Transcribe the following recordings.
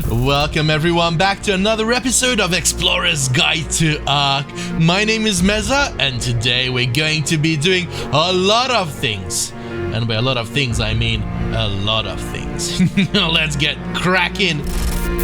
Welcome everyone back to another episode of Explorer's Guide to Ark. My name is Meza, and today we're going to be doing a lot of things. And by a lot of things, I mean a lot of things. Let's get cracking.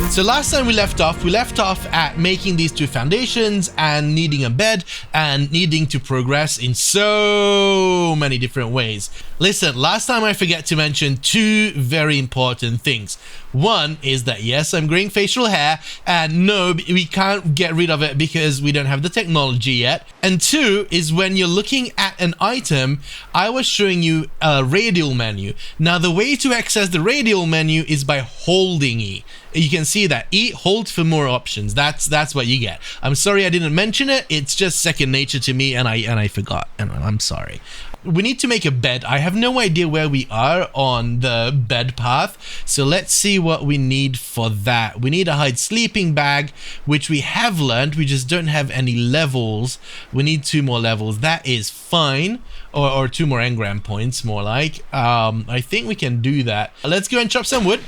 So last time we left off at making these two foundations and needing a bed and needing to progress in so many different ways. Listen, last time I forgot to mention two very important things. One is that yes, I'm growing facial hair, and no, we can't get rid of it because we don't have the technology yet. And two is when you're looking at an item, I was showing you a radial menu. Now the way to access the radial menu is by holding E. You can see that E, hold for more options. That's what you get. I'm sorry I didn't mention it. It's just second nature to me, and I forgot, and I'm sorry. We need to make a bed. I have no idea where we are on the bed path, so let's see what we need for that. We need a hide sleeping bag, which we have learned. We just don't have any levels. We need 2 more levels. That is fine. Or 2 more engram points, more like. I think we can do that. Let's go and chop some wood,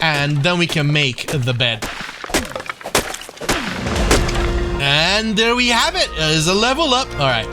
and then we can make the bed. And there we have it. There's a level up. All right.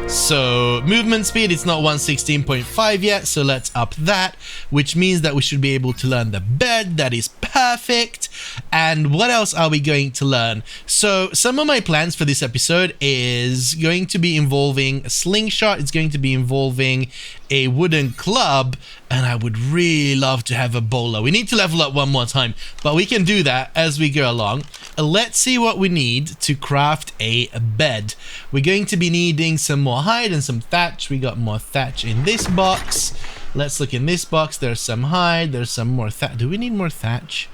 So movement speed, it's not 116.5 yet, so let's up that, which means that we should be able to learn the bed. That is perfect. And what else are we going to learn? So some of my plans for this episode is going to be involving a slingshot. It's going to be involving a wooden club, and I would really love to have a bola. We need to level up one more time, but we can do that as we go along. Let's see what we need to craft a bed. We're going to be needing some more hide and some thatch. We got more thatch in this box. Let's look in this box. There's some hide. There's some more thatch. Do we need more thatch?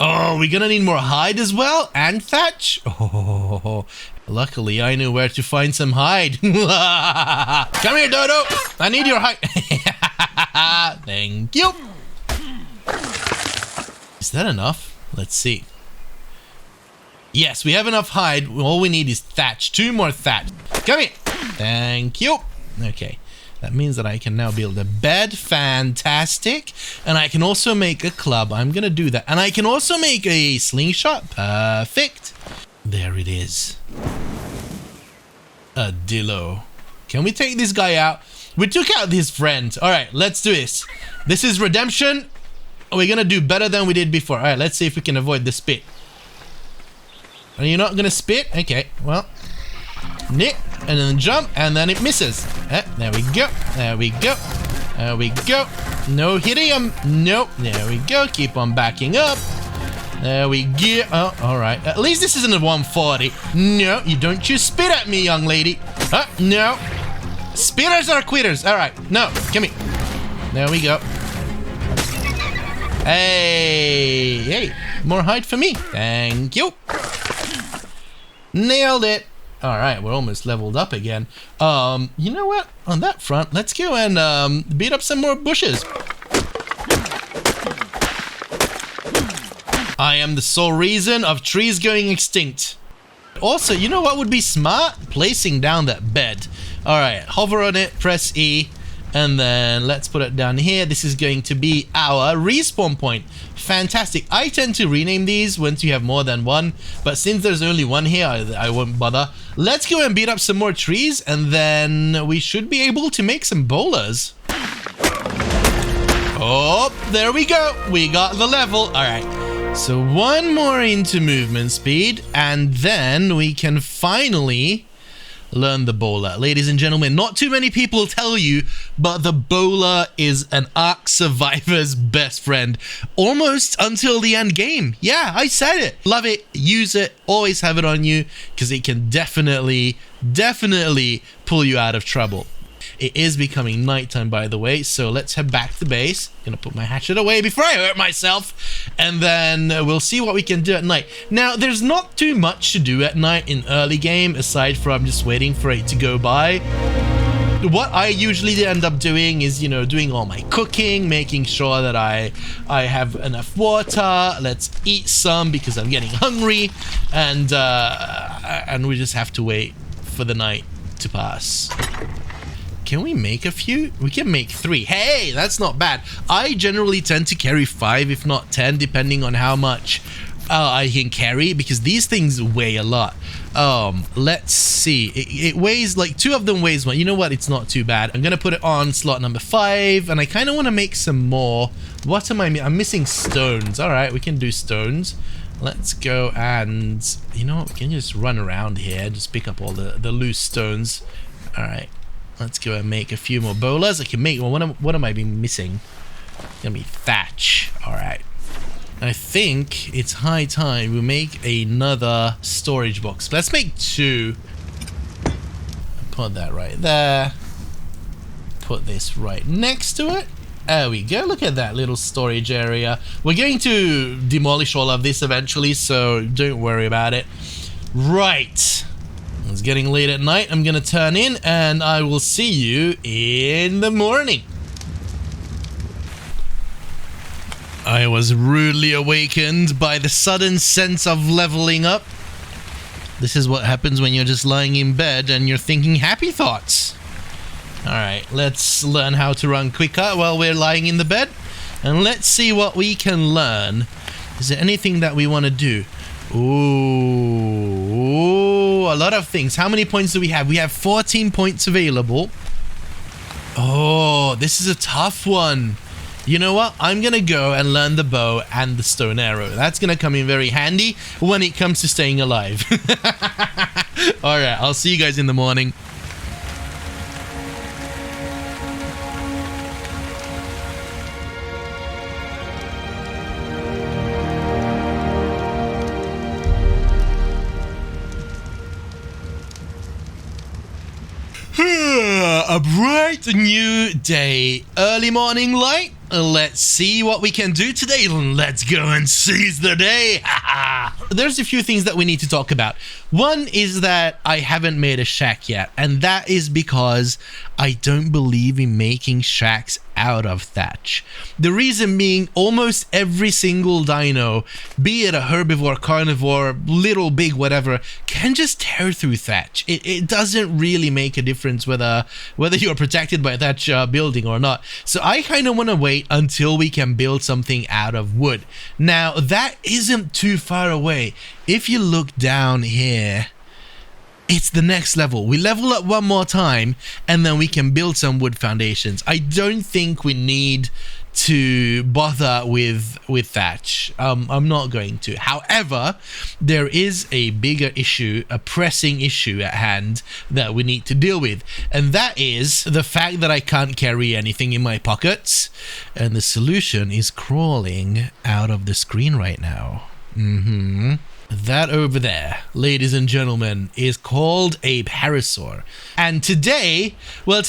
Oh, we're gonna need more hide as well, and thatch. Oh, luckily I know where to find some hide. Come here, Dodo. I need your hide. Thank you. Is that enough? Let's see. Yes, we have enough hide. All we need is thatch. 2 more thatch. Come here. Thank you. Okay. That means that I can now build a bed. Fantastic. And I can also make a club. I'm going to do that. And I can also make a slingshot. Perfect. There it is. A Dilo. Can we take this guy out? We took out his friend. All right, let's do this. This is redemption. We're going to do better than we did before. All right, let's see if we can avoid the spit. Are you not going to spit? Okay, well. Nick, and then jump, and then it misses. There we go. There we go. There we go. No hitting him. Nope. There we go. Keep on backing up. There we go. Oh, all right. At least this isn't a 140. No, you don't you spit at me, young lady. No. Spitters are quitters. All right. No, come here. There we go. Hey. Hey. More hide for me. Thank you. Nailed it. All right, we're almost leveled up again. You know what? On that front, let's go and beat up some more bushes. I am the sole reason of trees going extinct. Also, you know what would be smart? Placing down that bed. All right, hover on it, press E, and then let's put it down here. This is going to be our respawn point. Fantastic. I tend to rename these once you have more than one, but since there's only one here, I won't bother. Let's go and beat up some more trees, and then we should be able to make some bolas. Oh, there we go. We got the level. All right. So 1 more into movement speed, and then we can finally learn the bola. Ladies and gentlemen, not too many people tell you, but the bola is an Ark survivor's best friend. Almost until the end game. Yeah, I said it. Love it. Use it. Always have it on you, because it can definitely pull you out of trouble. It is becoming nighttime, by the way, so let's head back to base. Gonna put my hatchet away before I hurt myself, and then we'll see what we can do at night. Now, there's not too much to do at night in early game, aside from just waiting for it to go by. What I usually end up doing is, you know, doing all my cooking, making sure that I have enough water. Let's eat some because I'm getting hungry, and we just have to wait for the night to pass. Can we make a few? We can make 3. Hey, that's not bad. I generally tend to carry 5, if not 10, depending on how much I can carry, because these things weigh a lot. Let's see. It weighs like 2 of them weighs 1. You know what? It's not too bad. I'm gonna put it on slot number 5, and I kind of want to make some more. What am I'm missing stones. All right, we can do stones. Let's go, and you know what? We can just run around here, just pick up all the loose stones. All right, let's go and make a few more bolas. I can make. Well, what am I missing? It's gonna be Thatch. All right. I think it's high time we make another storage box. Let's make 2. Put that right there. Put this right next to it. There we go. Look at that little storage area. We're going to demolish all of this eventually, so don't worry about it. Right. It's getting late at night. I'm going to turn in, and I will see you in the morning. I was rudely awakened by the sudden sense of leveling up. This is what happens when you're just lying in bed and you're thinking happy thoughts. Alright, let's learn how to run quicker while we're lying in the bed. And let's see what we can learn. Is there anything that we want to do? Ooh, a lot of things. How many points do we have? We have 14 points available. Oh, this is a tough one. You know what? I'm going to go and learn the bow and the stone arrow. That's going to come in very handy when it comes to staying alive. Alright, I'll see you guys in the morning. A bright new day. Early morning light. Let's see what we can do today. Let's go and seize the day. There's a few things that we need to talk about. One is that I haven't made a shack yet, and that is because I don't believe in making shacks out of thatch. The reason being, almost every single dino, be it a herbivore, carnivore, little, big, whatever, can just tear through thatch. It doesn't really make a difference whether you're protected by thatch building or not. So I kind of want to wait until we can build something out of wood. Now, that isn't too far away. If you look down here, it's the next level. We level up one more time, and then we can build some wood foundations. I don't think we need to bother with thatch. I'm not going to. However, there is a bigger issue, a pressing issue at hand that we need to deal with, and that is the fact that I can't carry anything in my pockets, and the solution is crawling out of the screen right now. That over there, ladies and gentlemen, is called a Parasaur. And today we're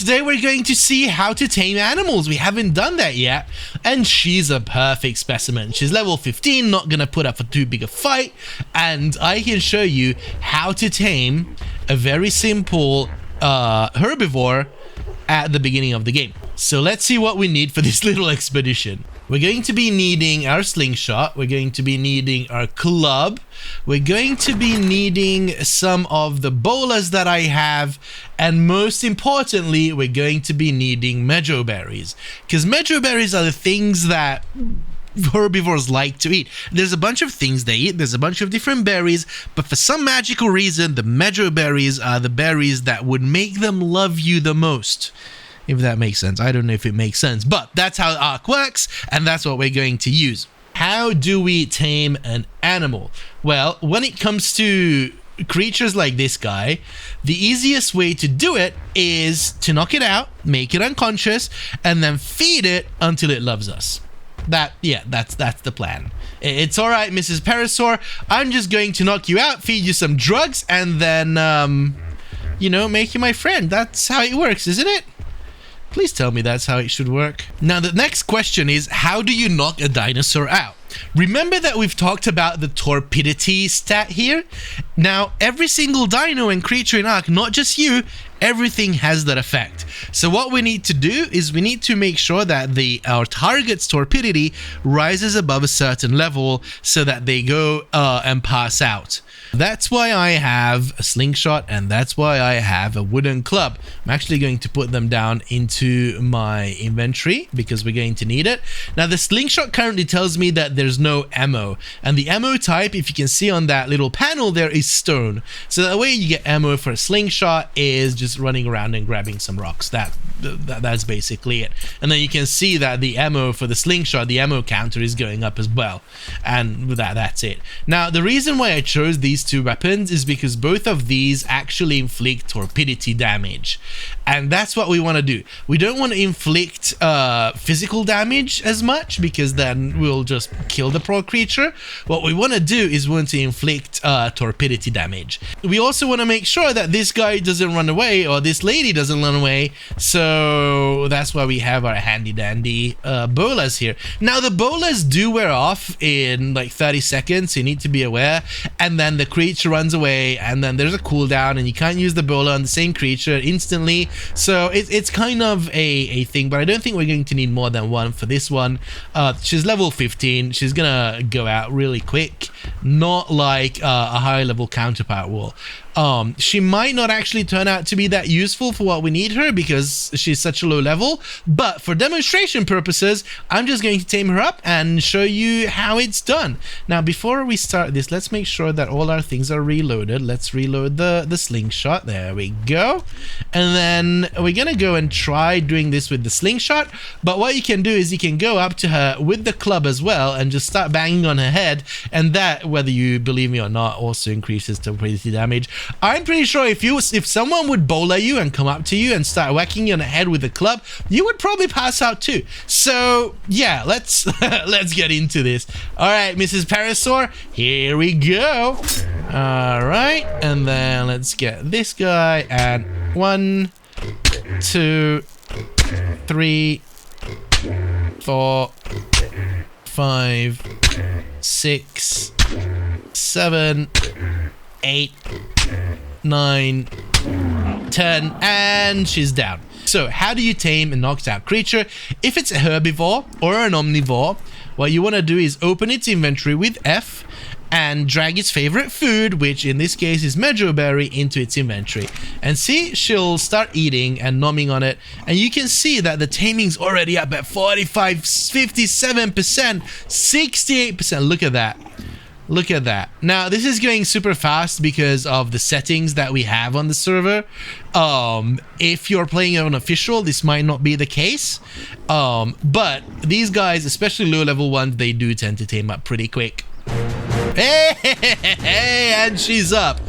going to see how to tame animals. We haven't done that yet. And she's a perfect specimen. She's level 15, not gonna put up for too big a fight. And I can show you how to tame a very simple herbivore at the beginning of the game. So let's see what we need for this little expedition. We're going to be needing our slingshot. We're going to be needing our club. We're going to be needing some of the bolas that I have. And most importantly, we're going to be needing medjow berries. Because medjow berries are the things that herbivores like to eat. There's a bunch of things they eat. There's a bunch of different berries. But for some magical reason, the medjow berries are the berries that would make them love you the most. If that makes sense. I don't know if it makes sense, but that's how Ark works, and that's what we're going to use. How do we tame an animal? Well, when it comes to creatures like this guy, the easiest way to do it is to knock it out, make it unconscious, and then feed it until it loves us. That's the plan. It's all right, Mrs. Parasaur. I'm just going to knock you out, feed you some drugs, and then, make you my friend. That's how it works, isn't it? Please tell me that's how it should work. Now, the next question is, how do you knock a dinosaur out? Remember that we've talked about the torpidity stat here? Now, every single dino and creature in Ark, not just you, everything has that effect. So what we need to do is we need to make sure that our target's torpidity rises above a certain level so that they go and pass out. That's why I have a slingshot, and that's why I have a wooden club. I'm actually going to put them down into my inventory because we're going to need it. Now the slingshot currently tells me that there's no ammo, and the ammo type, if you can see on that little panel there, is stone. So the way you get ammo for a slingshot is just running around and grabbing some rocks. That's basically it. And then you can see that the ammo for the slingshot, the ammo counter is going up as well, and that's it. Now the reason why I chose these two weapons is because both of these actually inflict torpidity damage, and that's what we want to do. We don't want to inflict physical damage as much because then we'll just kill the poor creature. What we want to do is we want to inflict torpidity damage. We also want to make sure that this guy doesn't run away or this lady doesn't run away, so that's why we have our handy dandy bolas here. Now the bolas do wear off in like 30 seconds, so you need to be aware, and then the creature runs away, and then there's a cooldown and you can't use the bola on the same creature instantly. So it's kind of a thing, but I don't think we're going to need more than one for this one. She's level 15. She's gonna go out really quick, not like a high level counterpart will. She might not actually turn out to be that useful for what we need her because she's such a low level, but for demonstration purposes, I'm just going to tame her up and show you how it's done. Now, before we start this, let's make sure that all our things are reloaded. Let's reload the slingshot. There we go. And then we're gonna go and try doing this with the slingshot, but what you can do is you can go up to her with the club as well and just start banging on her head, and that, whether you believe me or not, also increases torpidity damage. I'm pretty sure if someone would bola you and come up to you and start whacking you on the head with a club, you would probably pass out too. So yeah, let's let's get into this. All right, Mrs. Parasaur, here we go. All right, and then let's get this guy, and 1, 2, 3, 4, 5, 6, 7, 8, 9, 10, and she's down. So how do you tame a knocked out creature? If it's a herbivore or an omnivore, what you want to do is open its inventory with F and drag its favorite food, which in this case is Mejo Berry, into its inventory. And see, she'll start eating and nomming on it. And you can see that the taming's already up at 45, 57%, 68%. Look at that. Look at that. Now, this is going super fast because of the settings that we have on the server. If you're playing on official, this might not be the case. But these guys, especially low level ones, they do tend to tame up pretty quick. Hey, and she's up.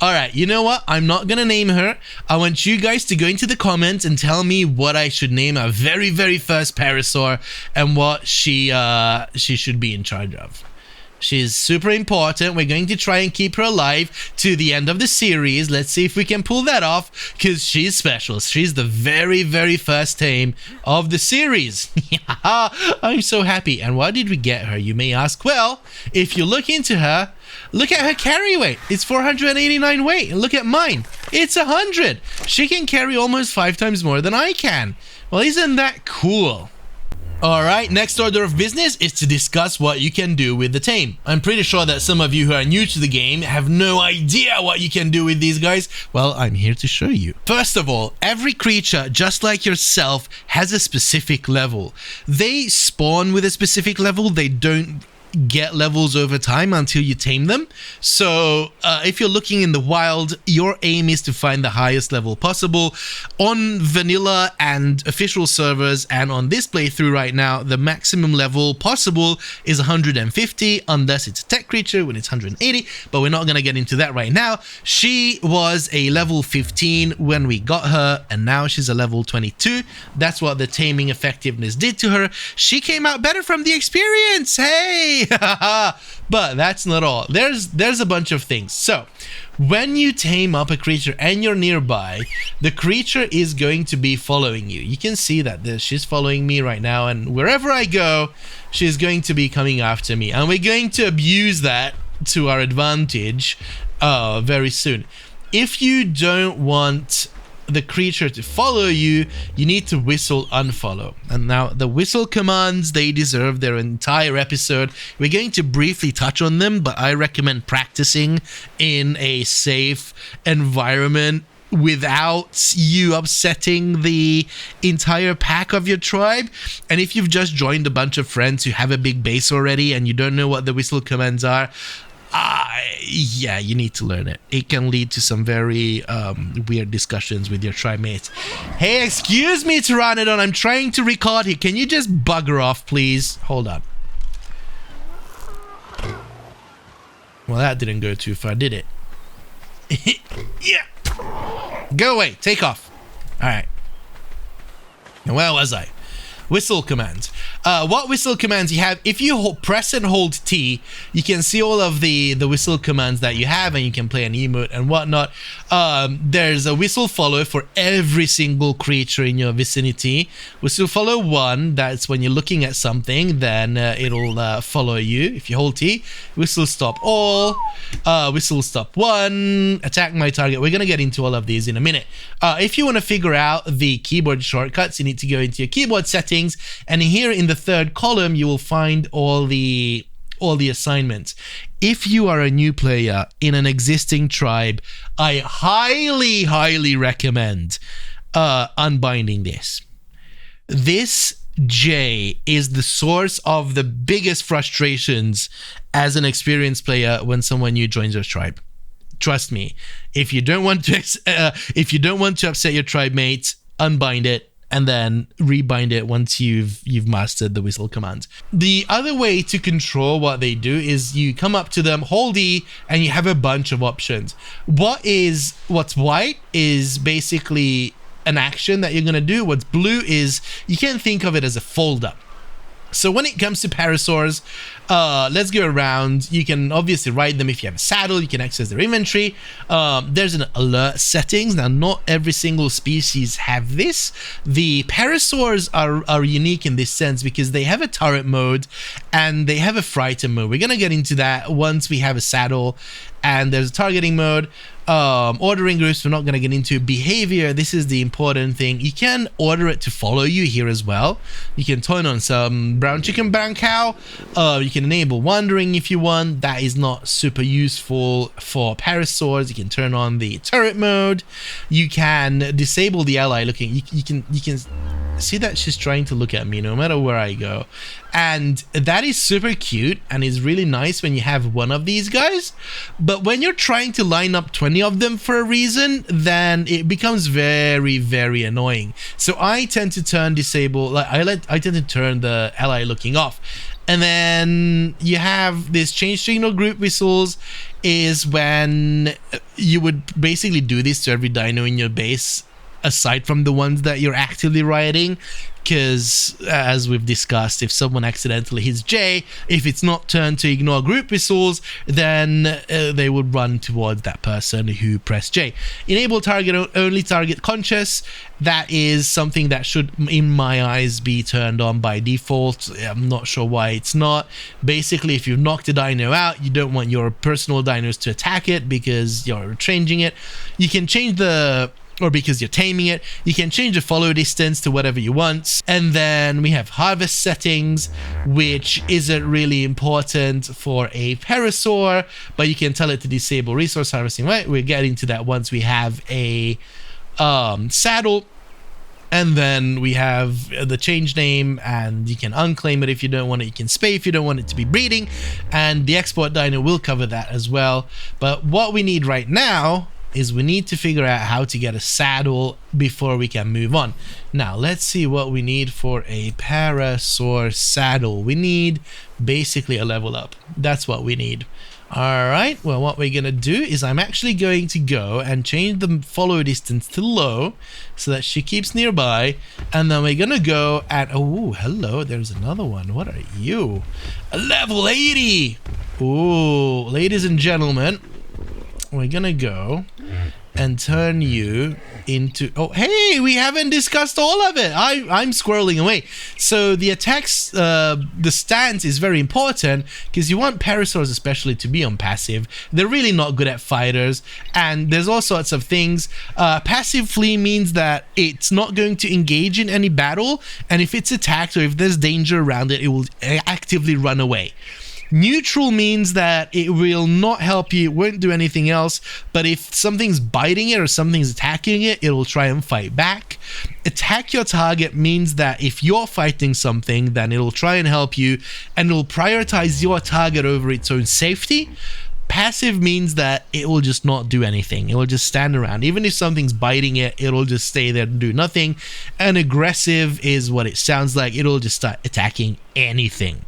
All right, you know what? I'm not gonna name her. I want you guys to go into the comments and tell me what I should name our very, very first Parasaur and what she should be in charge of. She's super important. We're going to try and keep her alive to the end of the series. Let's see if we can pull that off, because she's special. She's the very, very first tame of the series. I'm so happy. And why did we get her, you may ask? Well, if you look into her, look at her carry weight. It's 489 weight. And look at mine. It's 100. She can carry almost 5 times more than I can. Well, isn't that cool? Alright, next order of business is to discuss what you can do with the tame. I'm pretty sure that some of you who are new to the game have no idea what you can do with these guys. Well, I'm here to show you. First of all, every creature, just like yourself, has a specific level. They spawn with a specific level. They don't get levels over time until you tame them. So if you're looking in the wild, your aim is to find the highest level possible. On vanilla and official servers, and on this playthrough right now, the maximum level possible is 150, unless it's a tech creature when it's 180, but we're not going to get into that right now. She was a level 15 when we got her, and now she's a level 22. That's what the taming effectiveness did to her. She came out better from the experience. Hey! But that's not all. There's a bunch of things. So when you tame up a creature and you're nearby, the creature is going to be following you. You can see that she's following me right now, and wherever I go, she's going to be coming after me, and we're going to abuse that to our advantage very soon. If you don't want the creature to follow you, you need to whistle unfollow. And now the whistle commands, they deserve their entire episode. We're going to briefly touch on them, but I recommend practicing in a safe environment without you upsetting the entire pack of your tribe. And if you've just joined a bunch of friends who have a big base already and you don't know what the whistle commands are, yeah, you need to learn it. It can lead to some very weird discussions with your tribe mates. Hey, excuse me, Pteranodon, I'm trying to record here. Can you just bugger off, please? Hold on. Well, that didn't go too far, did it? Yeah. Go away. Take off. All right. Now, where was I? Whistle commands. What whistle commands you have? If you press and hold T, you can see all of the whistle commands that you have, and you can play an emote and whatnot. There's a whistle follow for every single creature in your vicinity. Whistle follow 1, that's when you're looking at something, then it'll follow you. If you hold T, whistle stop all, whistle stop 1, attack my target. We're gonna get into all of these in a minute. If you want to figure out the keyboard shortcuts, you need to go into your keyboard settings, and here in the 3rd column you will find all the assignments. If you are a new player in an existing tribe, I highly recommend unbinding this. This J is the source of the biggest frustrations as an experienced player when someone new joins your tribe. Trust me, if you don't want to upset your tribe mates, unbind it and then rebind it once you've mastered the whistle command. The other way to control what they do is you come up to them, hold E, and you have a bunch of options. What's white is basically an action that you're gonna do. What's blue is, you can think of it as a folder. So when it comes to Parasaurs, let's go around. You can obviously ride them if you have a saddle. You can access their inventory. There's an alert settings. Now, not every single species have this. The Parasaurs are unique in this sense because they have a turret mode and they have a frighten mode. We're going to get into that once we have a saddle. And there's a targeting mode. Ordering groups, we're not going to get into. Behavior, this is the important thing. You can order it to follow you here as well. You can turn on some brown chicken, brown cow. You can enable wandering if you want. That is not super useful for Parasaurs. You can turn on the turret mode. You can disable the ally looking. You can see that she's trying to look at me no matter where I go, and that is super cute and is really nice when you have one of these guys. But when you're trying to line up 20 of them for a reason, then it becomes very annoying. So I tend to turn disable, like I tend to turn the ally looking off. And then you have this change signal group whistles is when you would basically do this to every dino in your base, aside from the ones that you're actively riding, because as we've discussed, if someone accidentally hits J, if it's not turned to ignore group whistles, then they would run towards that person who pressed J. Enable target only target conscious. That is something that should, in my eyes, be turned on by default. I'm not sure why it's not. Basically, if you've knocked a dino out, you don't want your personal dinos to attack it because you're changing it. You can change or because you're taming it, you can change the follow distance to whatever you want. And then we have harvest settings, which isn't really important for a Parasaur, but you can tell it to disable resource harvesting. Right, we'll get into that once we have a saddle. And then we have the change name, and you can unclaim it if you don't want it. You can spay if you don't want it to be breeding, and the export dino will cover that as well. But what we need right now is we need to figure out how to get a saddle before we can move on. Now, let's see what we need for a Parasaur saddle. We need basically a level up. That's what we need. Alright, well, what we're going to do is I'm actually going to go and change the follow distance to low so that she keeps nearby. And then we're going to go at... Oh, hello, there's another one. What are you? A level 80! Ooh, ladies and gentlemen, we're gonna go and turn you into... Oh, hey, we haven't discussed all of it. I'm squirreling away. So the attacks, the stance is very important because you want Parasaurs especially to be on passive. They're really not good at fighters, and there's all sorts of things. Passive flee means that it's not going to engage in any battle, and if it's attacked or if there's danger around it, it will actively run away. Neutral means that it will not help you, it won't do anything else, but if something's biting it or something's attacking it, it'll try and fight back. Attack your target means that if you're fighting something, then it'll try and help you, and it'll prioritize your target over its own safety. Passive means that it will just not do anything. It will just stand around. Even if something's biting it, it'll just stay there and do nothing. And aggressive is what it sounds like. It'll just start attacking anything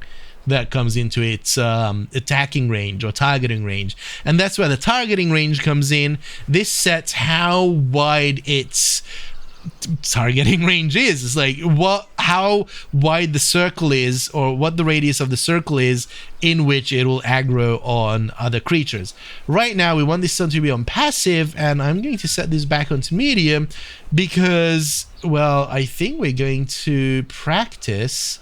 that comes into its attacking range or targeting range. And that's where the targeting range comes in. This sets how wide its targeting range is. It's like how wide the circle is, or what the radius of the circle is in which it will aggro on other creatures. Right now we want this one to be on passive, and I'm going to set this back onto medium because, well, I think we're going to practice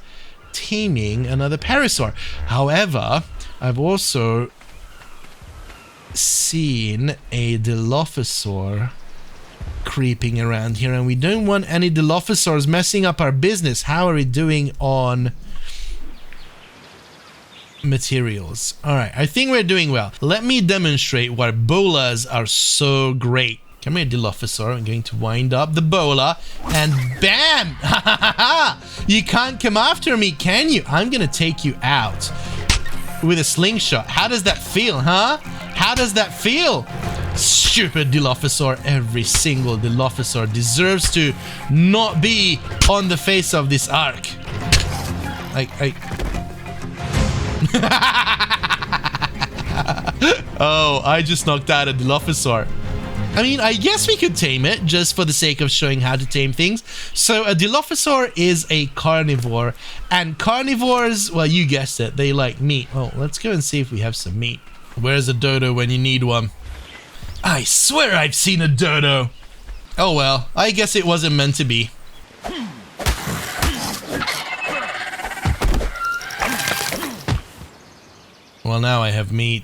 taming another Parasaur. However, I've also seen a Dilophosaur creeping around here, and we don't want any Dilophosaurs messing up our business. How are we doing on materials? All right, I think we're doing well. Let me demonstrate why Bolas are so great. Come here, Dilophosaur. I'm going to wind up the Bola, and bam! You can't come after me, can you? I'm gonna take you out with a slingshot. How does that feel, huh? How does that feel? Stupid Dilophosaur. Every single Dilophosaur deserves to not be on the face of this arc. Oh, I just knocked out a Dilophosaur. I mean, I guess we could tame it just for the sake of showing how to tame things. So a Dilophosaur is a carnivore, and carnivores, well, you guessed it, they like meat. Oh, let's go and see if we have some meat. Where's a dodo when you need one? I swear I've seen a dodo. Oh well, I guess it wasn't meant to be. Well, now I have meat.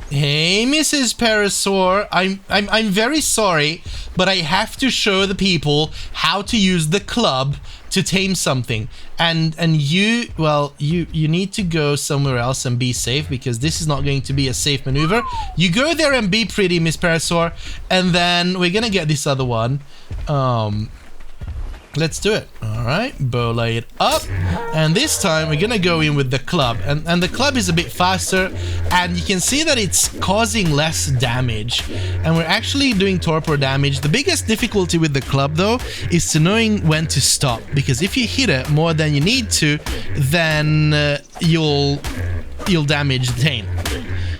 Hey, Mrs. Parasaur, I'm very sorry, but I have to show the people how to use the club to tame something. And you, well, you need to go somewhere else and be safe, because this is not going to be a safe maneuver. You go there and be pretty, Miss Parasaur, and then we're gonna get this other one. Let's do it. All right, Bola it up, and this time we're gonna go in with the club, and the club is a bit faster, and you can see that it's causing less damage, and we're actually doing torpor damage. The biggest difficulty with the club, though, is to knowing when to stop, because if you hit it more than you need to, then you'll damage the tame.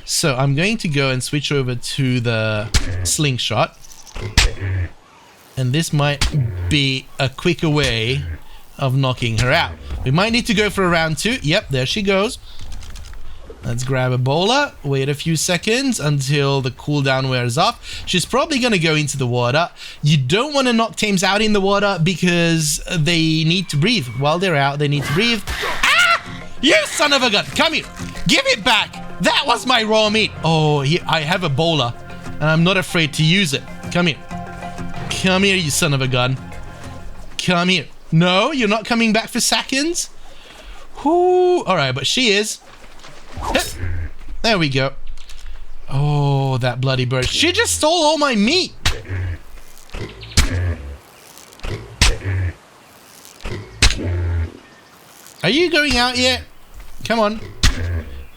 So I'm going to go and switch over to the slingshot. And this might be a quicker way of knocking her out. We might need to go for a round 2. Yep, there she goes. Let's grab a Bola. Wait a few seconds until the cooldown wears off. She's probably going to go into the water. You don't want to knock Tames out in the water because they need to breathe. While they're out, they need to breathe. Ah! You son of a gun! Come here! Give it back! That was my raw meat! Oh, I have a Bola, and I'm not afraid to use it. Come here. Come here, you son of a gun. Come here. No, you're not coming back for seconds? Whoo. Alright, but she is. There we go. Oh, that bloody bird. She just stole all my meat. Are you going out yet? Come on.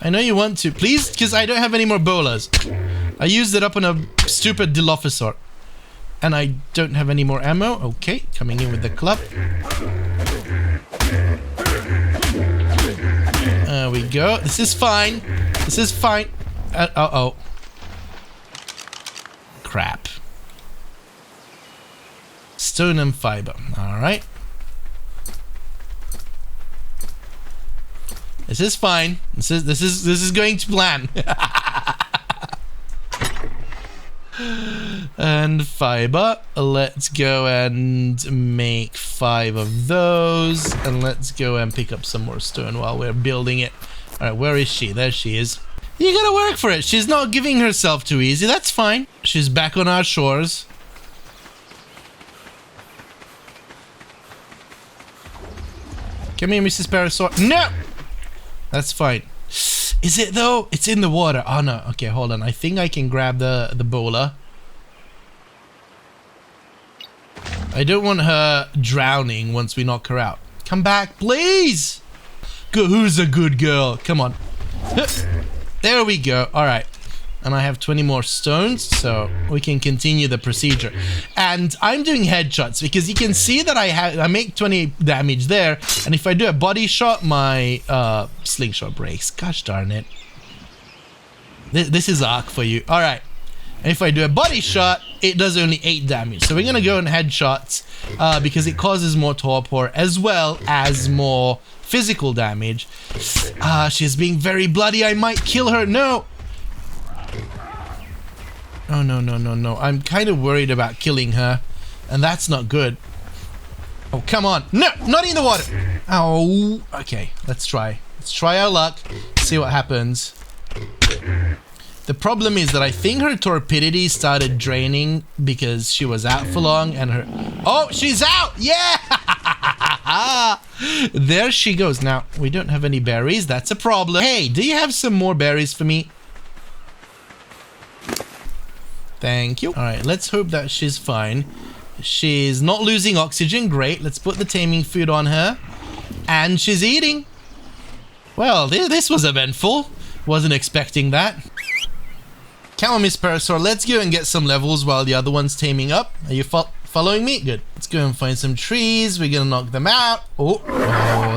I know you want to. Please, because I don't have any more Bolas. I used it up on a stupid Dilophosaur. And I don't have any more ammo. Okay, coming in with the club. There we go. This is fine. This is fine. Uh-oh. Crap. Stone and fiber. Alright. This is fine. This is going to plan. And fiber. Let's go and make 5 of those. And let's go and pick up some more stone while we're building it. Alright, where is she? There she is. You gotta work for it. She's not giving herself too easy. That's fine. She's back on our shores. Come here, Mrs. Parasaur. No! That's fine. Is it though? It's in the water. Oh no. Okay, hold on. I think I can grab the Bola. I don't want her drowning once we knock her out. Come back, please! Good. Who's a good girl? Come on. There we go. Alright. And I have 20 more stones, so we can continue the procedure. And I'm doing headshots because you can see that I make 20 damage there, and if I do a body shot, my slingshot breaks. Gosh darn it. This is arc for you. Alright. And if I do a body shot, it does only 8 damage. So we're gonna go on headshots because it causes more torpor as well as more physical damage. She's being very bloody. I might kill her. No! Oh, no, no, no, no. I'm kind of worried about killing her. And that's not good. Oh, come on. No! Not in the water! Oh, okay. Let's try. Let's try our luck. See what happens. The problem is that I think her torpidity started draining because she was out for long and her... Oh, she's out! Yeah! There she goes. Now, we don't have any berries. That's a problem. Hey, do you have some more berries for me? Thank you. Alright, let's hope that she's fine. She's not losing oxygen. Great. Let's put the taming food on her. And she's eating. Well, this was eventful. Wasn't expecting that. Come on, Miss Parasaur. Let's go and get some levels while the other one's taming up. Are you following me? Good. Let's go and find some trees. We're gonna knock them out. Oh,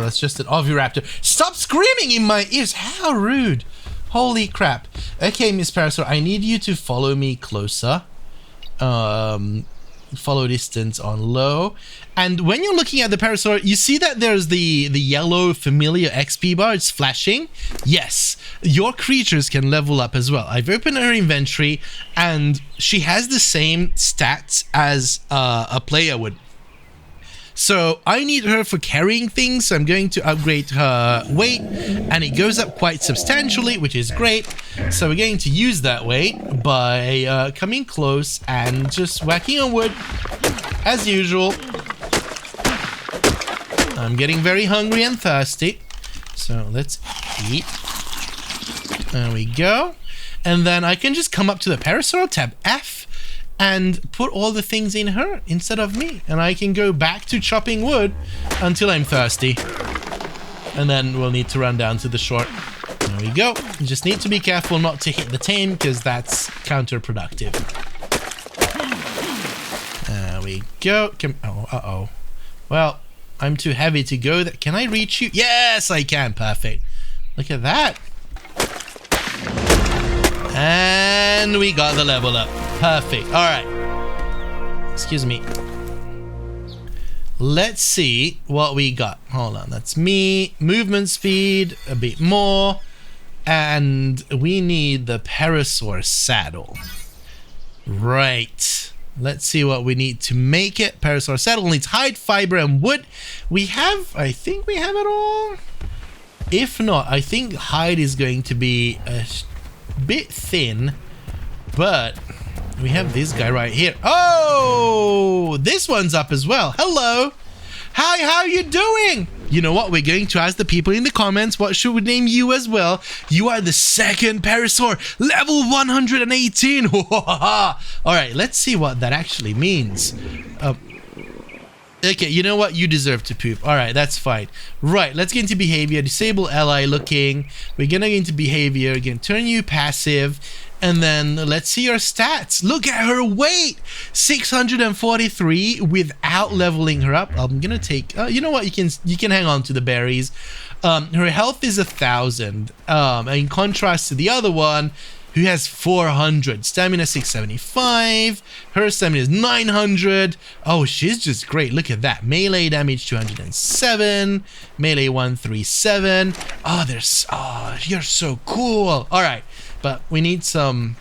that's just an oviraptor. Stop screaming in my ears. How rude. Holy crap. Okay, Miss Parasaur, I need you to follow me closer. Follow distance on low. And when you're looking at the Parasaur, you see that there's the yellow familiar XP bar. It's flashing. Yes, your creatures can level up as well. I've opened her inventory and she has the same stats as a player would. So I need her for carrying things, so I'm going to upgrade her weight, and it goes up quite substantially, which is great. So we're going to use that weight by coming close and just whacking on wood, as usual. I'm getting very hungry and thirsty, so let's eat. There we go. And then I can just come up to the Parasaur, tab F, and put all the things in her instead of me. And I can go back to chopping wood until I'm thirsty. And then we'll need to run down to the shore. There we go. You just need to be careful not to hit the tame because that's counterproductive. There we go. Oh, uh-oh. Well, I'm too heavy to go. Can I reach you? Yes, I can. Perfect. Look at that. And we got the level up. Perfect. All right. Excuse me. Let's see what we got. Hold on. That's me. Movement speed. A bit more. And we need the Parasaur saddle. Right. Let's see what we need to make it. Parasaur saddle needs hide, fiber, and wood. We have... I think we have it all. If not, I think hide is going to be a bit thin. But... we have this guy right here. Oh, this one's up as well. Hello. Hi, how you doing? You know what? We're going to ask the people in the comments what should we name you as well. You are the second Parasaur, level 118. All right, let's see what that actually means. Okay, you know what? You deserve to poop. All right, that's fine. Right, let's get into behavior. Disable ally looking. We're gonna get into behavior. We're gonna turn you passive. And then let's see your stats. Look at her weight, 643 without leveling her up. I'm gonna take. You know what? You can hang on to the berries. Her health is 1,000. In contrast to the other one, who has 400. Stamina 675. Her stamina is 900. Oh, she's just great. Look at that. Melee damage 207. Melee 137. Oh, you're so cool. All right. But we need some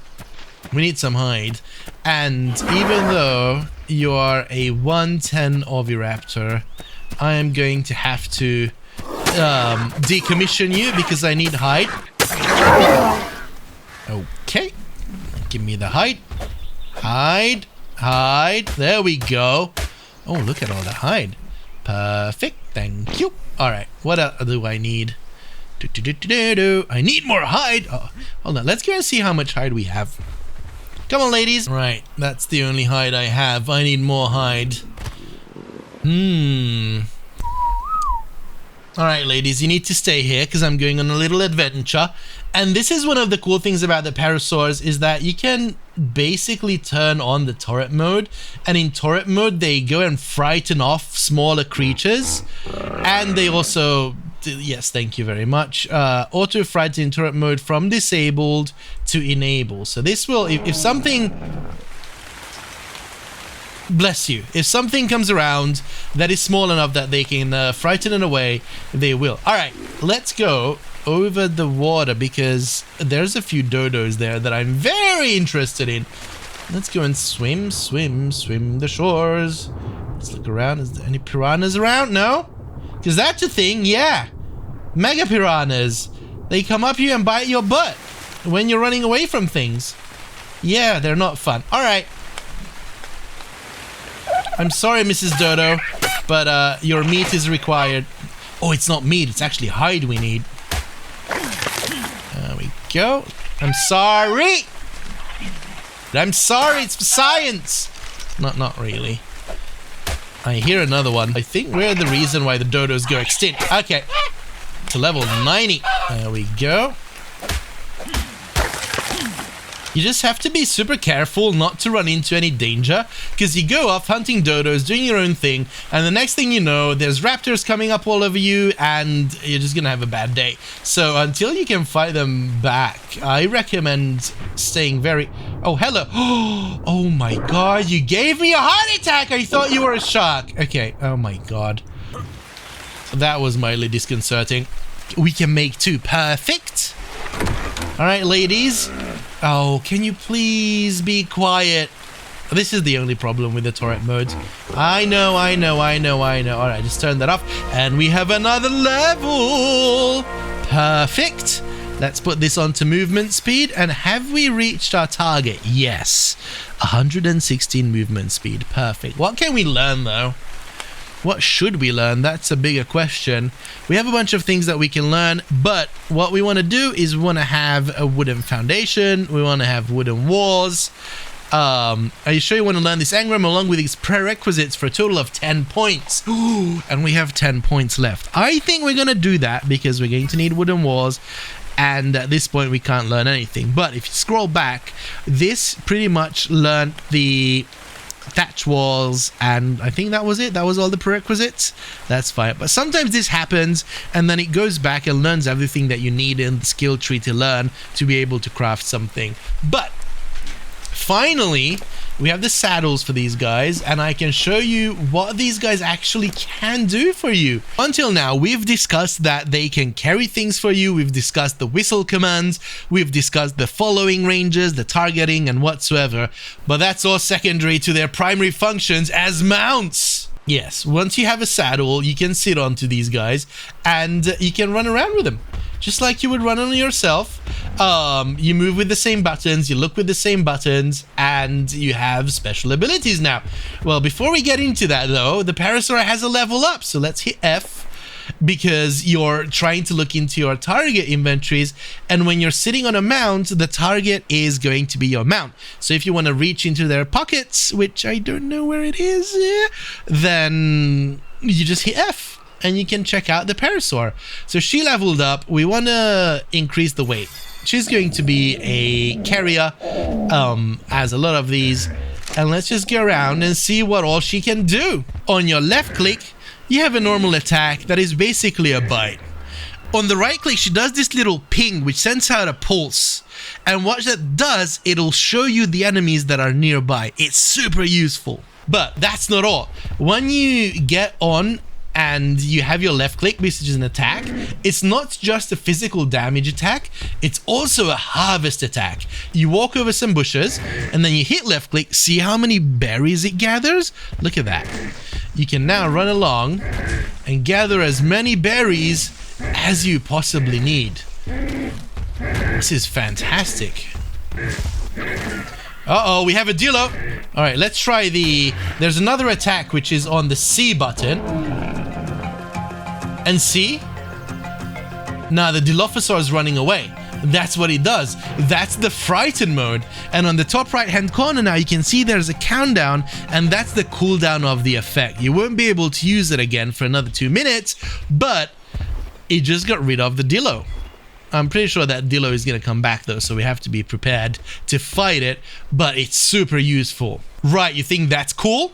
We need some hide. And even though you are a 110 Oviraptor, I am going to have to decommission you because I need hide. Okay. Give me the hide. Hide. Hide. There we go. Oh, look at all the hide. Perfect. Thank you. Alright. What else do I need? I need more hide. Oh, hold on. Let's go and see how much hide we have. Come on, ladies. Right. That's the only hide I have. I need more hide. Alright, ladies, you need to stay here because I'm going on a little adventure. And this is one of the cool things about the Parasaurs is that you can basically turn on the turret mode. And in turret mode, they go and frighten off smaller creatures. And they also, yes, thank you very much, auto frighten turret mode from disabled to enable. So this will, if something... Bless you. If something comes around that is small enough that they can frighten it away, they will. Alright, let's go over the water because there's a few dodos there that I'm very interested in. Let's go and swim the shores. Let's look around. Is there any piranhas around? No? Because that's a thing, yeah. Mega piranhas. They come up here and bite your butt when you're running away from things. Yeah, they're not fun. Alright. I'm sorry, Mrs. Dodo, but your meat is required. Oh, it's not meat, it's actually hide we need. There we go. I'm sorry. I'm sorry, it's for science. Not really. I hear another one. I think we're the reason why the dodos go extinct. Okay. To level 90. There we go. You just have to be super careful not to run into any danger because you go off hunting dodos, doing your own thing, and the next thing you know, there's raptors coming up all over you and you're just gonna have a bad day. So until you can fight them back, I recommend staying very... Oh, hello. Oh my god, you gave me a heart attack! I thought you were a shark. Okay, oh my god. That was mildly disconcerting. We can make two. Perfect. Alright, ladies. Oh, can you please be quiet? This is the only problem with the turret mode. I know. Alright, just turn that off. And we have another level. Perfect. Let's put this onto movement speed. And have we reached our target? Yes. 116 movement speed. Perfect. What can we learn, though? What should we learn? That's a bigger question. We have a bunch of things that we can learn, but what we want to do is we want to have a wooden foundation. We want to have wooden walls. Are you sure you want to learn this engram along with these prerequisites for a total of 10 points? Ooh, and we have 10 points left. I think we're going to do that because we're going to need wooden walls. And at this point, we can't learn anything. But if you scroll back, this pretty much learned the... Thatch walls, and I think that was it. That was all the prerequisites. That's fine. But sometimes this happens, and then it goes back and learns everything that you need in the skill tree to learn to be able to craft something. But finally, we have the saddles for these guys, and I can show you what these guys actually can do for you. Until now, we've discussed that they can carry things for you. We've discussed the whistle commands. We've discussed the following ranges, the targeting, and whatsoever. But that's all secondary to their primary functions as mounts. Yes, once you have a saddle, you can sit onto these guys, and you can run around with them. Just like you would run on yourself. You move with the same buttons, you look with the same buttons, and you have special abilities now. Well, before we get into that though, the Parasaur has a level up, so let's hit F because you're trying to look into your target inventories, and when you're sitting on a mount, the target is going to be your mount. So if you want to reach into their pockets, which I don't know where it is, then you just hit F. And you can check out the Parasaur. So she leveled up. We want to increase the weight. She's going to be a carrier, as a lot of these. And let's just go around and see what all she can do. On your left click, you have a normal attack that is basically a bite. On the right click, she does this little ping, which sends out a pulse. And what that does, it'll show you the enemies that are nearby. It's super useful. But that's not all. When you get on and you have your left click, which is an attack. It's not just a physical damage attack, it's also a harvest attack. You walk over some bushes and then you hit left click. See how many berries it gathers? Look at that. You can now run along and gather as many berries as you possibly need. This is fantastic. Uh-oh, we have a Dilo. All right, let's try there's another attack which is on the C button. And see? Now the Dilophosaur is running away. That's what it does. That's the frighten mode. And on the top right hand corner now you can see there's a countdown, and that's the cooldown of the effect. You won't be able to use it again for another 2 minutes, but it just got rid of the Dilo. I'm pretty sure that Dilo is going to come back though, so we have to be prepared to fight it, but it's super useful. Right, you think that's cool?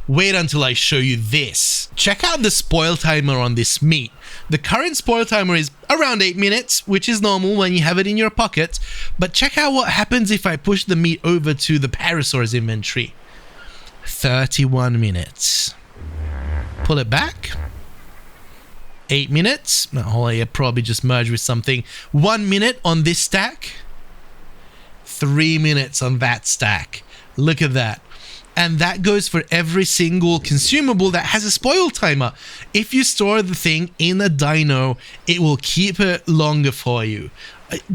Wait until I show you this. Check out the spoil timer on this meat. The current spoil timer is around 8 minutes, which is normal when you have it in your pocket, but check out what happens if I push the meat over to the Parasaur's inventory. 31 minutes. Pull it back. 8 minutes. Oh, I probably just merged with something. 1 minute on this stack. 3 minutes on that stack. Look at that. And that goes for every single consumable that has a spoil timer. If you store the thing in a dino, it will keep it longer for you.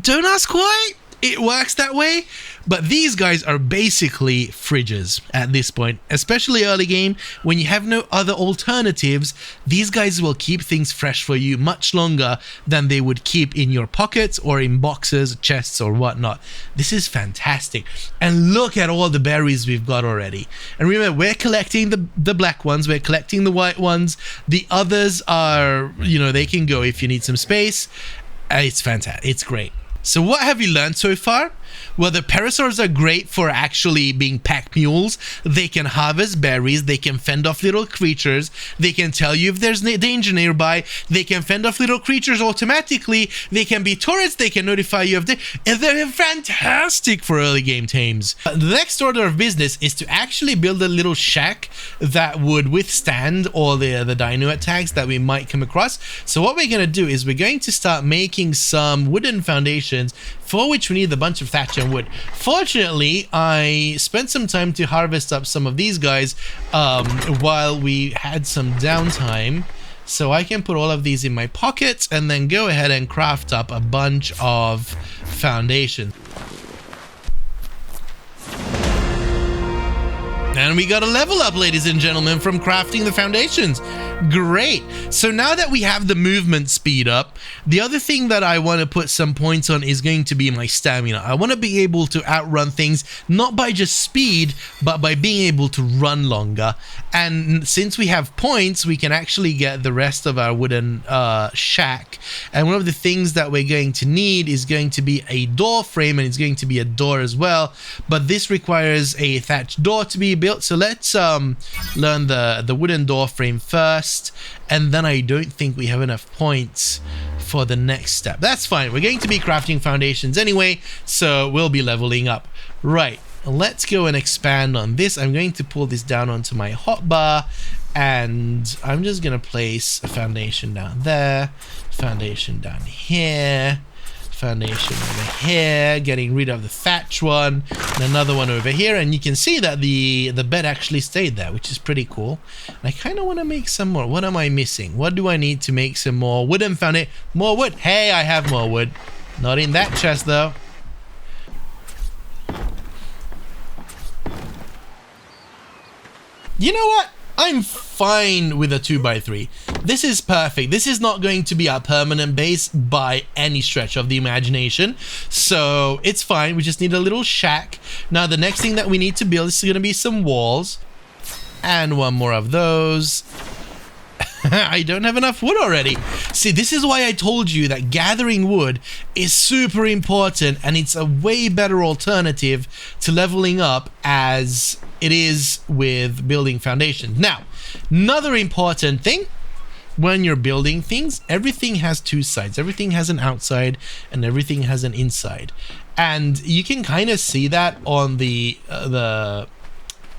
Don't ask why. It works that way, but these guys are basically fridges at this point, especially early game when you have no other alternatives. These guys will keep things fresh for you much longer than they would keep in your pockets or in boxes, chests or whatnot. This is fantastic. And look at all the berries we've got already. And remember, we're collecting the black ones, we're collecting the white ones. The others are, you know, they can go if you need some space. It's fantastic. It's great. So what have you learned so far? Well, the Parasaurs are great for actually being pack mules. They can harvest berries, they can fend off little creatures, they can tell you if there's danger nearby, they can fend off little creatures automatically, they can be turrets, they can notify you of they're fantastic for early game tames. The next order of business is to actually build a little shack that would withstand all the dino attacks that we might come across. So what we're going to do is we're going to start making some wooden foundations, for which we need a bunch of thatch and wood. Fortunately, I spent some time to harvest up some of these guys while we had some downtime. So I can put all of these in my pockets and then go ahead and craft up a bunch of foundations. And we got a level up, ladies and gentlemen, from crafting the foundations. Great. So now that we have the movement speed up, the other thing that I want to put some points on is going to be my stamina. I want to be able to outrun things, not by just speed, but by being able to run longer. And since we have points, we can actually get the rest of our wooden shack. And one of the things that we're going to need is going to be a door frame, and it's going to be a door as well. But this requires a thatch door to be built. So let's learn the wooden door frame first. And then I don't think we have enough points for the next step. That's fine. We're going to be crafting foundations anyway, so we'll be leveling up. Right, let's go and expand on this. I'm going to pull this down onto my hotbar, and I'm just going to place a foundation down there, foundation down here, foundation over here, getting rid of the thatch one, and another one over here. And you can see that the bed actually stayed there, which is pretty cool. And I kind of want to make some more. What am I missing? What do I need to make some more wooden foundation? More wood. Hey, I have more wood. Not in that chest though. You know what? I'm fine with a 2x3. This is perfect. This is not going to be our permanent base by any stretch of the imagination. So it's fine. We just need a little shack. Now the next thing that we need to build is going to be some walls. And one more of those. I don't have enough wood already. See, this is why I told you that gathering wood is super important, and it's a way better alternative to leveling up as it is with building foundations. Now, another important thing, when you're building things, everything has two sides. Everything has an outside and everything has an inside. And you can kind of see that on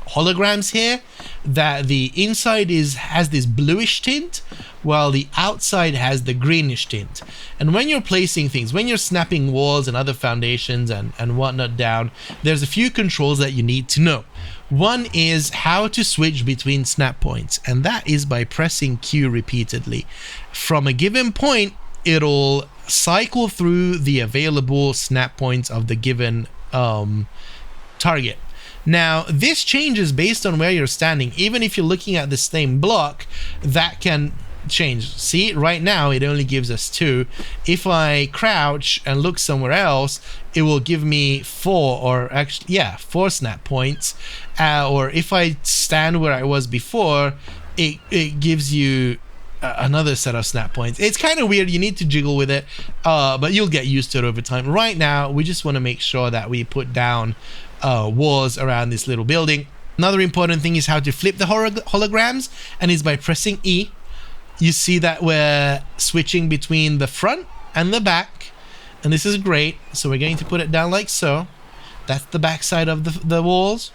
holograms here that the inside has this bluish tint while the outside has the greenish tint. And when you're placing things, when you're snapping walls and other foundations and whatnot down, there's a few controls that you need to know. One is how to switch between snap points, and that is by pressing Q repeatedly. From a given point, it'll cycle through the available snap points of the given target. Now, this changes based on where you're standing. Even if you're looking at the same block, that can change. See, right now it only gives us 2. If I crouch and look somewhere else, it will give me 4, or actually, yeah, 4 snap points. Or if I stand where I was before, it gives you another set of snap points. It's kind of weird. You need to jiggle with it, but you'll get used to it over time. Right now, we just want to make sure that we put down walls around this little building. Another important thing is how to flip the holograms, and is by pressing E. You see that we're switching between the front and the back, and this is great. So we're going to put it down like so. That's the back side of the walls,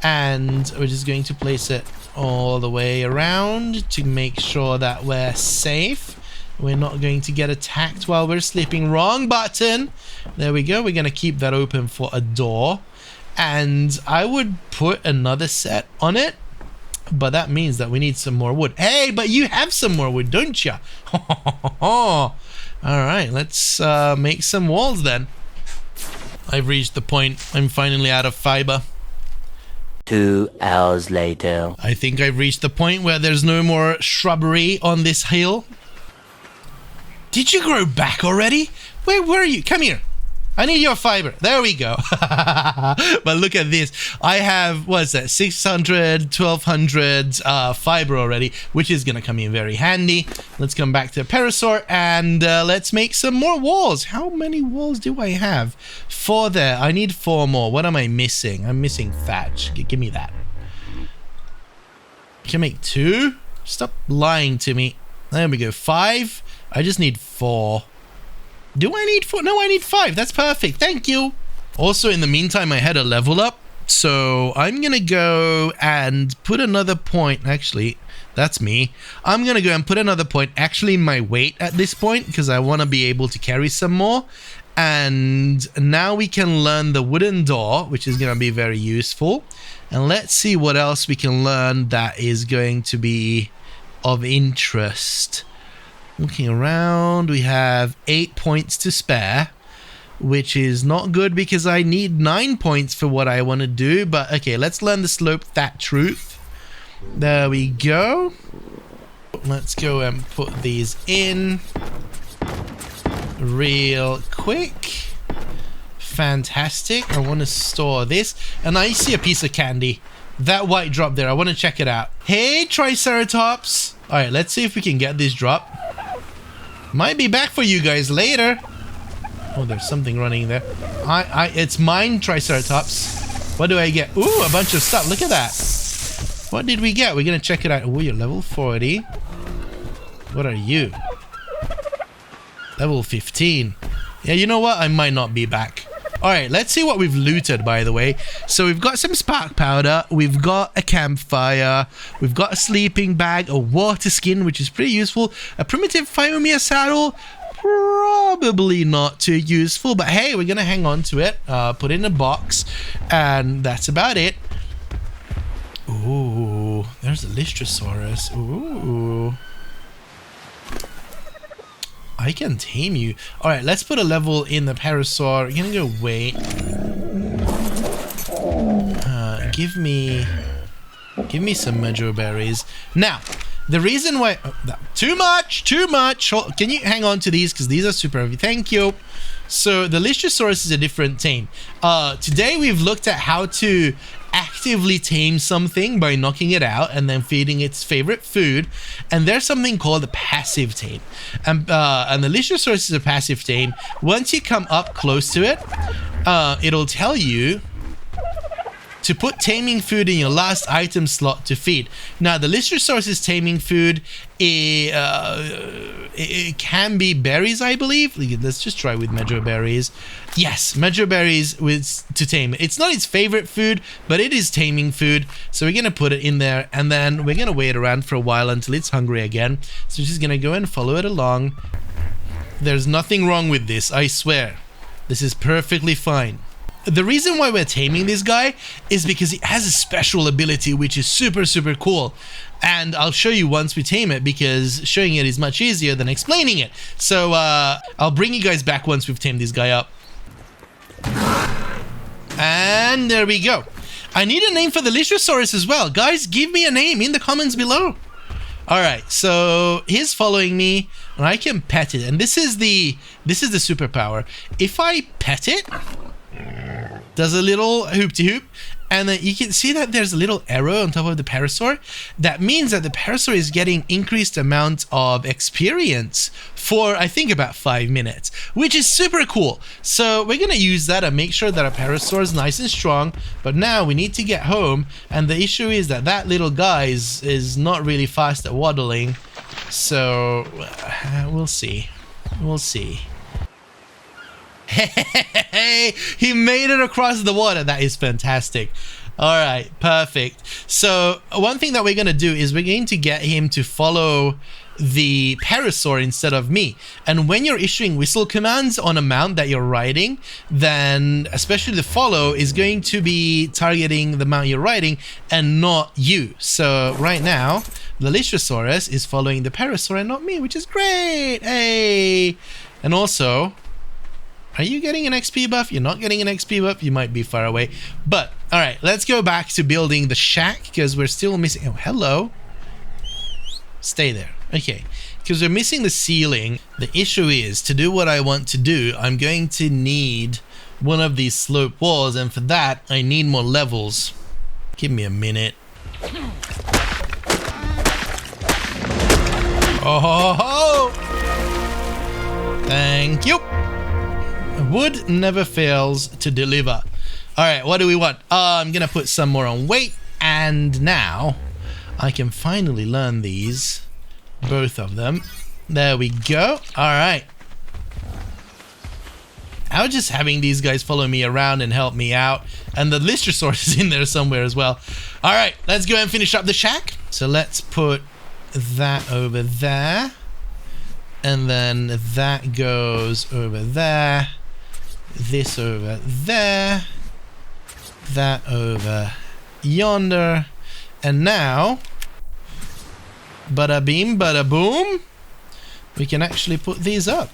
and we're just going to place it all the way around to make sure that we're safe. We're not going to get attacked while we're sleeping. Wrong button. There we go. We're going to keep that open for a door. And I would put another set on it, but that means that we need some more wood. Hey, but you have some more wood, don't you? All right, let's make some walls then. I've reached the point. I'm finally out of fiber. 2 hours later. I think I've reached the point where there's no more shrubbery on this hill. Did you grow back already? Where were you? Come here. I need your fiber. There we go. But look at this. I have, what's that, 600, 1200 fiber already, which is going to come in very handy. Let's come back to Parasaur and let's make some more walls. How many walls do I have? 4 there. I need 4 more. What am I missing? I'm missing Thatch. Give me that. Can I make 2? Stop lying to me. There we go. 5. I just need 4. Do I need 4? No, I need 5. That's perfect. Thank you. Also, in the meantime, I had a level up. So I'm going to go and put another point. Actually, that's me. I'm going to go and put another point actually in my weight at this point, because I want to be able to carry some more. And now we can learn the wooden door, which is going to be very useful. And let's see what else we can learn that is going to be of interest. Looking around, we have 8 points to spare, which is not good because I need 9 points for what I want to do. But okay, let's learn the slope thatch roof. There we go. Let's go and put these in real quick. Fantastic. I want to store this. And I see a piece of candy. That white drop there. I want to check it out. Hey, Triceratops. All right, let's see if we can get this drop. Might be back for you guys later. Oh, there's something running there. It's mine, Triceratops. What do I get? Ooh, a bunch of stuff. Look at that. What did we get? We're gonna check it out. Oh, you're level 40. What are you? Level 15. Yeah, you know what? I might not be back. Alright, let's see what we've looted, by the way. So we've got some spark powder, we've got a campfire, we've got a sleeping bag, a water skin, which is pretty useful, a primitive Phiomia saddle, probably not too useful, but hey, we're gonna hang on to it, put it in a box, and that's about it. Ooh, there's a Lystrosaurus. Ooh. I can tame you. Alright, let's put a level in the Parasaur. We're gonna go wait. Give me some Mojo berries. Now, the reason why... too much! Can you hang on to these? Because these are super heavy. Thank you. So, the Lystrosaurus is a different tame. Today, we've looked at how to actively tame something by knocking it out and then feeding its favorite food, and there's something called a passive tame, and the Lystrosaurus is a passive tame. Once you come up close to it, it'll tell you to put taming food in your last item slot to feed. Now, the Lystrosaurus' taming food, it can be berries, I believe. Let's just try with Medjo berries. Yes, Medjo berries to tame. It's not its favorite food, but it is taming food. So we're going to put it in there, and then we're going to wait around for a while until it's hungry again. So we're just going to go and follow it along. There's nothing wrong with this, I swear. This is perfectly fine. The reason why we're taming this guy is because he has a special ability which is super, super cool. And I'll show you once we tame it, because showing it is much easier than explaining it. So I'll bring you guys back once we've tamed this guy up. And there we go. I need a name for the Lystrosaurus as well. Guys, give me a name in the comments below. Alright, so he's following me, and I can pet it. And this is the superpower. If I pet it, does a little hoop-de-hoop, and then you can see that there's a little arrow on top of the Parasaur. That means that the Parasaur is getting increased amount of experience for, I think, about 5 minutes, which is super cool. So we're going to use that and make sure that our Parasaur is nice and strong. But now we need to get home, and the issue is that that little guy is not really fast at waddling. So we'll see. We'll see. Hey, he made it across the water. That is fantastic. All right, perfect. So one thing that we're going to do is we're going to get him to follow the Parasaur instead of me. And when you're issuing whistle commands on a mount that you're riding, then especially the follow is going to be targeting the mount you're riding and not you. So right now, the Lystrosaurus is following the Parasaur and not me, which is great. Hey, and also, are you getting an XP buff? You're not getting an XP buff. You might be far away. But, all right, let's go back to building the shack because we're still missing... Oh, hello. Stay there. Okay. Because we're missing the ceiling. The issue is, to do what I want to do, I'm going to need one of these slope walls. And for that, I need more levels. Give me a minute. Oh, ho, ho. Thank you. Wood never fails to deliver. All right, what do we want? I'm gonna put some more on weight, and now I can finally learn these, both of them. There we go. All right. I was just having these guys follow me around and help me out, and the Lystrosaurus is in there somewhere as well. All right, let's go and finish up the shack. So let's put that over there, and then that goes over there. This over there, that over yonder, and now, bada beam, bada boom, we can actually put these up.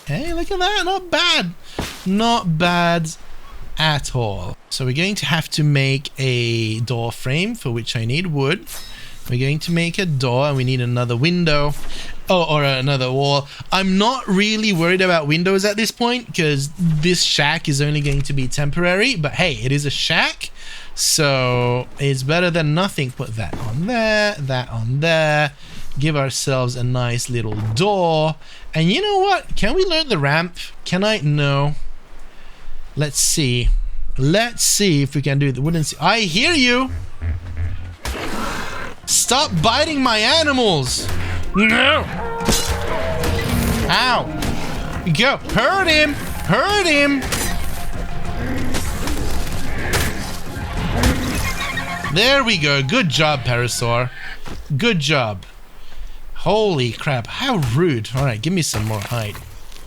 Hey, look at that, not bad. Not bad at all. So we're going to have to make a door frame, for which I need wood. We're going to make a door, and we need another window. Oh, or another wall. I'm not really worried about windows at this point because this shack is only going to be temporary. But hey, it is a shack, so it's better than nothing. Put that on there, that on there. Give ourselves a nice little door. And you know what? Can we learn the ramp? Can I? No. Let's see. Let's see if we can do the wooden... I hear you. Stop biting my animals. No! Ow! Go! Hurt him! Hurt him! There we go. Good job, Parasaur. Good job. Holy crap. How rude. Alright, give me some more hide.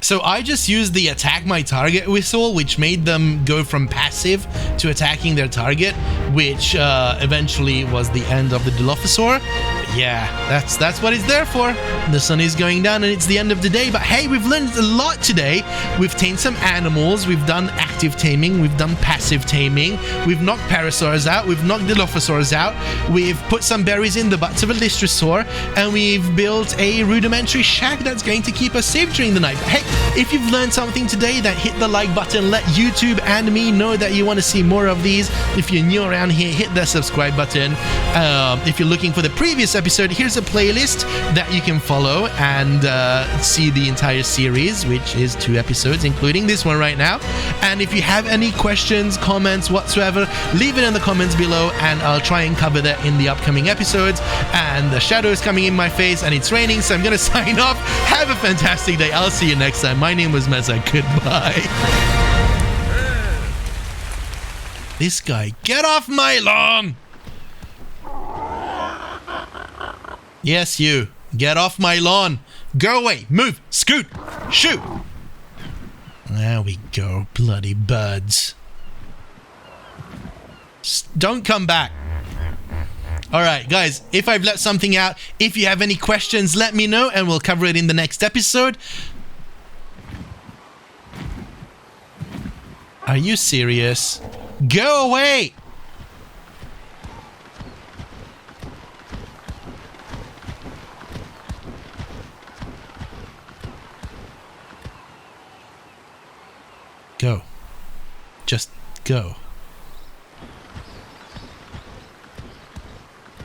So I just used the attack my target whistle, which made them go from passive to attacking their target, which eventually was the end of the Dilophosaur. Yeah, that's what it's there for. The sun is going down and it's the end of the day, but hey, we've learned a lot today. We've tamed some animals, we've done active taming, we've done passive taming, we've knocked Parasaurs out, we've knocked Dilophosaurs out, we've put some berries in the butts of a Lystrosaur, and we've built a rudimentary shack that's going to keep us safe during the night. But hey, if you've learned something today, then hit the like button, let YouTube and me know that you want to see more of these. If you're new around here, hit the subscribe button. If you're looking for the previous episode, here's a playlist that you can follow and see the entire series, which is 2 episodes, including this one right now. And if If you have any questions, comments, whatsoever, leave it in the comments below and I'll try and cover that in the upcoming episodes. And the shadow is coming in my face and it's raining, so I'm gonna sign off. Have a fantastic day. I'll see you next time. My name was Meza. Goodbye. This guy, get off my lawn! Yes, you. Get off my lawn. Go away. Move. Scoot. Shoot. There we go. Bloody birds. Don't come back. Alright, guys. If I've left something out, if you have any questions, let me know and we'll cover it in the next episode. Are you serious? Go away! Go. Just go.